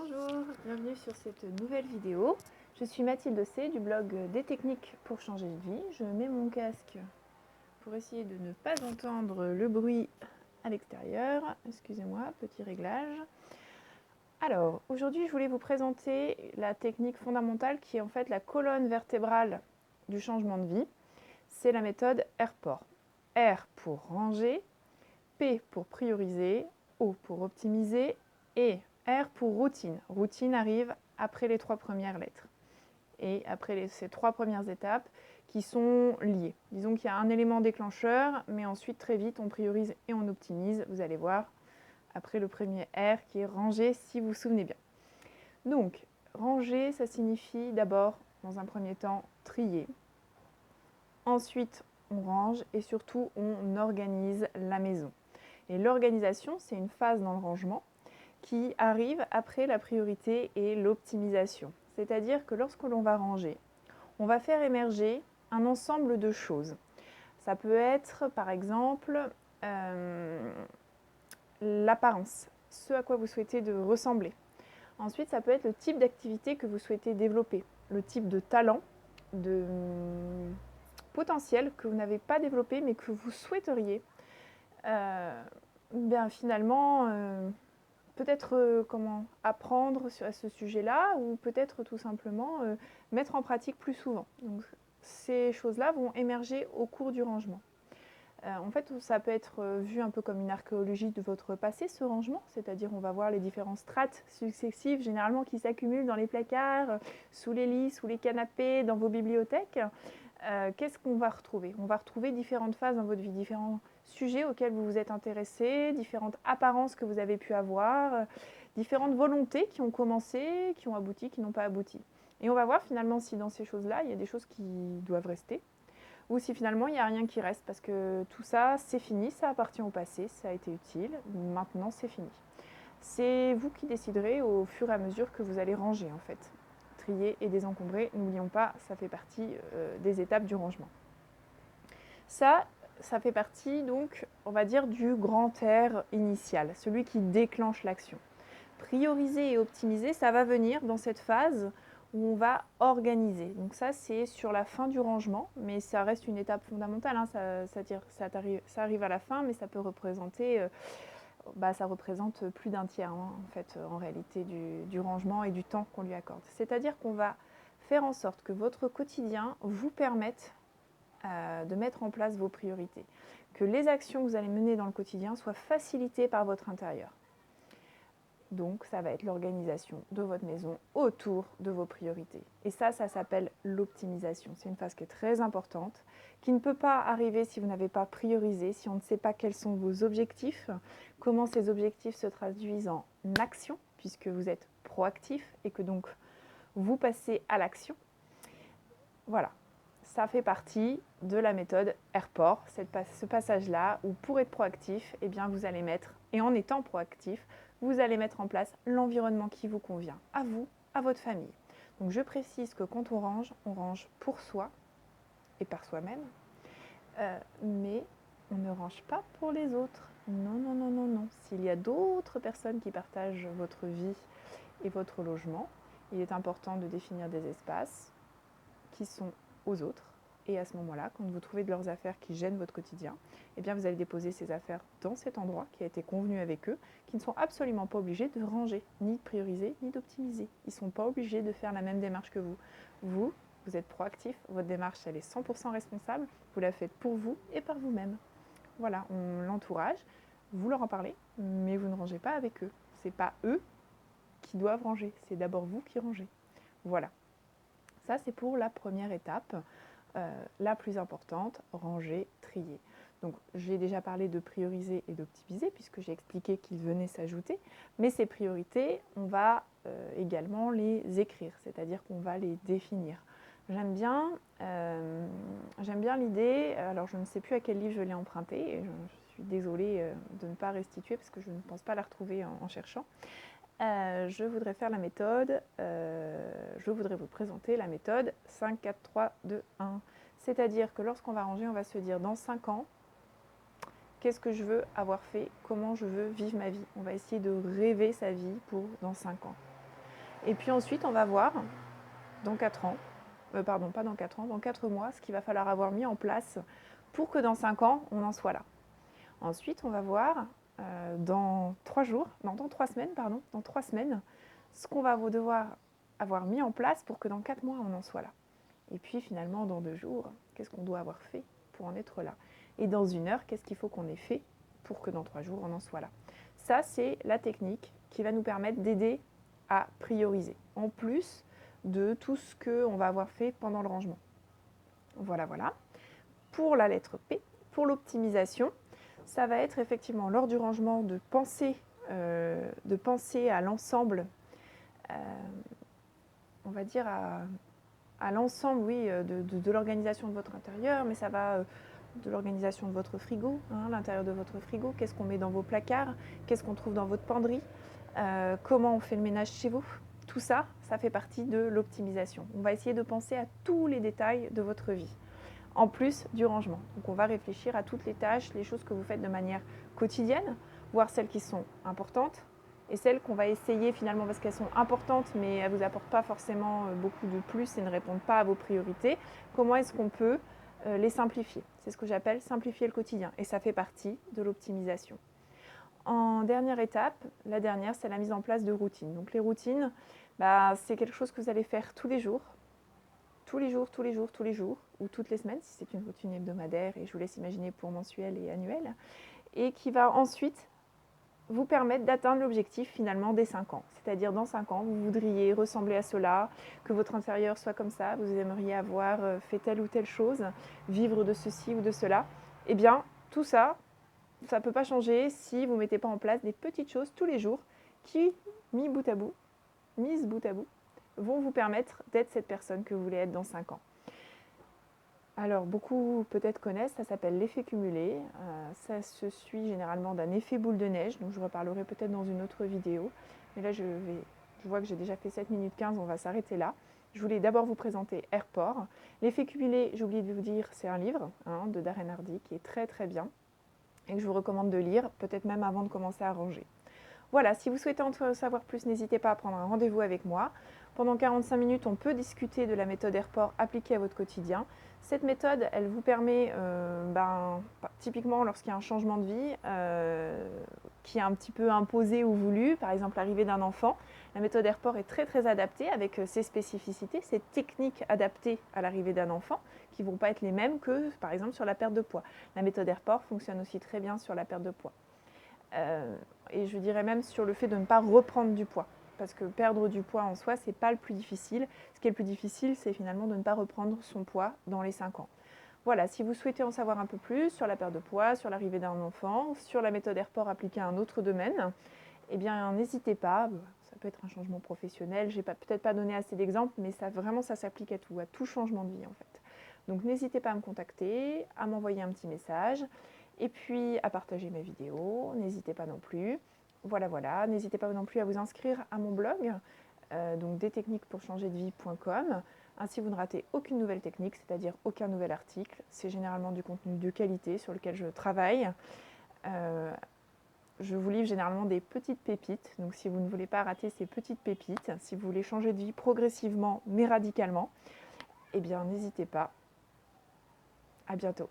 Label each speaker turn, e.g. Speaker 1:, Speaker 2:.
Speaker 1: Bonjour, bienvenue sur cette nouvelle vidéo. Je suis Mathilde C du blog des techniques pour changer de vie. Je mets mon casque pour essayer de ne pas entendre le bruit à l'extérieur. Excusez-moi, petit réglage. Alors, aujourd'hui, je voulais vous présenter la technique fondamentale qui est en fait la colonne vertébrale du changement de vie. C'est la méthode RPOR. R pour ranger, P pour prioriser, O pour optimiser et R pour routine. Routine arrive après les 3 premières lettres et après ces 3 premières étapes qui sont liées. Disons qu'il y a un élément déclencheur, mais ensuite très vite on priorise et on optimise. Vous allez voir après le premier R qui est ranger, si vous vous souvenez bien. Donc ranger, ça signifie d'abord dans un premier temps trier. Ensuite on range et surtout on organise la maison. Et l'organisation, c'est une phase dans le rangement qui arrive après la priorité et l'optimisation. C'est-à-dire que lorsque l'on va ranger, on va faire émerger un ensemble de choses. Ça peut être, par exemple, l'apparence, ce à quoi vous souhaitez de ressembler. Ensuite, ça peut être le type d'activité que vous souhaitez développer, le type de talent, de potentiel que vous n'avez pas développé mais que vous souhaiteriez. Finalement, peut-être comment apprendre à ce sujet-là ou peut-être tout simplement mettre en pratique plus souvent. Donc, ces choses-là vont émerger au cours du rangement. En fait, ça peut être vu un peu comme une archéologie de votre passé, ce rangement, c'est-à-dire on va voir les différentes strates successives, généralement qui s'accumulent dans les placards, sous les lits, sous les canapés, dans vos bibliothèques. Qu'est-ce qu'on va retrouver? On va retrouver différentes phases dans votre vie, différents sujets auxquels vous vous êtes intéressé, différentes apparences que vous avez pu avoir, différentes volontés qui ont commencé, qui ont abouti, qui n'ont pas abouti. Et on va voir finalement si dans ces choses-là, il y a des choses qui doivent rester, ou si finalement il n'y a rien qui reste, parce que tout ça, c'est fini, ça appartient au passé, ça a été utile, maintenant c'est fini. C'est vous qui déciderez au fur et à mesure que vous allez ranger en fait. Trier et désencombrer, n'oublions pas, ça fait partie des étapes du rangement. Ça fait partie donc, on va dire, du grand R initial, celui qui déclenche l'action. Prioriser et optimiser, ça va venir dans cette phase où on va organiser. Donc ça, c'est sur la fin du rangement, mais ça reste une étape fondamentale. Hein. Ça arrive à la fin, mais ça peut représenter, ça représente plus d'un tiers en fait, en réalité, du rangement et du temps qu'on lui accorde. C'est-à-dire qu'on va faire en sorte que votre quotidien vous permette de mettre en place vos priorités, que les actions que vous allez mener dans le quotidien soient facilitées par votre intérieur. Donc, ça va être l'organisation de votre maison autour de vos priorités. Et ça s'appelle l'optimisation. C'est une phase qui est très importante, qui ne peut pas arriver si vous n'avez pas priorisé, si on ne sait pas quels sont vos objectifs, comment ces objectifs se traduisent en action, puisque vous êtes proactif et que donc vous passez à l'action. Voilà, ça fait partie de la méthode RPOR, ce passage-là où pour être proactif, eh bien, vous allez mettre, et en étant proactif, vous allez mettre en place l'environnement qui vous convient, à vous, à votre famille. Donc je précise que quand on range pour soi et par soi-même, mais on ne range pas pour les autres. Non, non, non, non, non. S'il y a d'autres personnes qui partagent votre vie et votre logement, il est important de définir des espaces qui sont aux autres. Et à ce moment-là, quand vous trouvez de leurs affaires qui gênent votre quotidien, eh bien vous allez déposer ces affaires dans cet endroit qui a été convenu avec eux, qui ne sont absolument pas obligés de ranger, ni de prioriser, ni d'optimiser. Ils ne sont pas obligés de faire la même démarche que vous. Vous êtes proactif, votre démarche, elle est 100% responsable, vous la faites pour vous et par vous-même. Voilà, l'entourage, vous leur en parlez, mais vous ne rangez pas avec eux. Ce n'est pas eux qui doivent ranger, c'est d'abord vous qui rangez. Voilà. Ça, c'est pour la première étape, la plus importante, ranger, trier. Donc, j'ai déjà parlé de prioriser et d'optimiser, puisque j'ai expliqué qu'ils venaient s'ajouter. Mais ces priorités, on va également les écrire, c'est-à-dire qu'on va les définir. J'aime bien l'idée, alors je ne sais plus à quel livre je l'ai emprunté, et je suis désolée de ne pas restituer, parce que je ne pense pas la retrouver en cherchant. Je voudrais faire la méthode, je voudrais vous présenter la méthode 5, 4, 3, 2, 1. C'est-à-dire que lorsqu'on va ranger, on va se dire dans 5 ans, qu'est-ce que je veux avoir fait, comment je veux vivre ma vie. On va essayer de rêver sa vie pour dans 5 ans. Et puis ensuite, on va voir dans 4 ans, pardon, pas dans 4 ans, dans 4 mois, ce qu'il va falloir avoir mis en place pour que dans 5 ans, on en soit là. Ensuite, on va voir dans 3 jours, non, dans 3 semaines, pardon, dans 3 semaines, ce qu'on va devoir avoir mis en place pour que dans 4 mois, on en soit là. Et puis finalement, dans 2 jours, qu'est-ce qu'on doit avoir fait pour en être là? Et dans 1 heure, qu'est-ce qu'il faut qu'on ait fait pour que dans 3 jours, on en soit là? Ça, c'est la technique qui va nous permettre d'aider à prioriser, en plus de tout ce qu'on va avoir fait pendant le rangement. Voilà, voilà. Pour la lettre P, pour l'optimisation, ça va être effectivement lors du rangement de penser à l'ensemble, on va dire à l'ensemble, oui, de l'organisation de votre intérieur, mais ça va de l'organisation de votre frigo, hein, l'intérieur de votre frigo, qu'est-ce qu'on met dans vos placards, qu'est-ce qu'on trouve dans votre penderie, comment on fait le ménage chez vous. Tout ça, ça fait partie de l'optimisation. On va essayer de penser à tous les détails de votre vie, en plus du rangement. Donc on va réfléchir à toutes les tâches, les choses que vous faites de manière quotidienne, voir celles qui sont importantes et celles qu'on va essayer finalement parce qu'elles sont importantes mais elles ne vous apportent pas forcément beaucoup de plus et ne répondent pas à vos priorités. Comment est-ce qu'on peut les simplifier? C'est ce que j'appelle simplifier le quotidien et ça fait partie de l'optimisation. En dernière étape, la dernière, c'est la mise en place de routines. Donc les routines, c'est quelque chose que vous allez faire tous les jours, ou toutes les semaines, si c'est une routine hebdomadaire, et je vous laisse imaginer pour mensuel et annuel, et qui va ensuite vous permettre d'atteindre l'objectif finalement des 5 ans. C'est-à-dire dans 5 ans, vous voudriez ressembler à cela, que votre intérieur soit comme ça, vous aimeriez avoir fait telle ou telle chose, vivre de ceci ou de cela. Eh bien, tout ça, ça ne peut pas changer si vous ne mettez pas en place des petites choses tous les jours qui, mises bout à bout, vont vous permettre d'être cette personne que vous voulez être dans 5 ans. Alors, beaucoup peut-être connaissent, ça s'appelle l'effet cumulé. Ça se suit généralement d'un effet boule de neige, donc je reparlerai peut-être dans une autre vidéo. Mais là, je vois que j'ai déjà fait 7 minutes 15, on va s'arrêter là. Je voulais d'abord vous présenter Airport. L'effet cumulé, j'ai oublié de vous dire, c'est un livre de Darren Hardy qui est très très bien et que je vous recommande de lire, peut-être même avant de commencer à ranger. Voilà, si vous souhaitez en savoir plus, n'hésitez pas à prendre un rendez-vous avec moi. Pendant 45 minutes, on peut discuter de la méthode Airport appliquée à votre quotidien. Cette méthode, elle vous permet, typiquement lorsqu'il y a un changement de vie qui est un petit peu imposé ou voulu, par exemple l'arrivée d'un enfant, la méthode Airport est très très adaptée avec ses spécificités, ses techniques adaptées à l'arrivée d'un enfant qui ne vont pas être les mêmes que par exemple sur la perte de poids. La méthode Airport fonctionne aussi très bien sur la perte de poids. Et je dirais même sur le fait de ne pas reprendre du poids. Parce que perdre du poids en soi, ce n'est pas le plus difficile. Ce qui est le plus difficile, c'est finalement de ne pas reprendre son poids dans les 5 ans. Voilà, si vous souhaitez en savoir un peu plus sur la perte de poids, sur l'arrivée d'un enfant, sur la méthode Airport appliquée à un autre domaine, eh bien n'hésitez pas. Ça peut être un changement professionnel. Je n'ai peut-être pas donné assez d'exemples, mais ça s'applique à tout changement de vie en fait. Donc n'hésitez pas à me contacter, à m'envoyer un petit message. Et puis à partager mes vidéos, n'hésitez pas non plus. Voilà, n'hésitez pas non plus à vous inscrire à mon blog, donc destechniquespourchangerdevie.com. Ainsi, vous ne ratez aucune nouvelle technique, c'est-à-dire aucun nouvel article. C'est généralement du contenu de qualité sur lequel je travaille. Je vous livre généralement des petites pépites. Donc si vous ne voulez pas rater ces petites pépites, si vous voulez changer de vie progressivement mais radicalement, eh bien n'hésitez pas. À bientôt.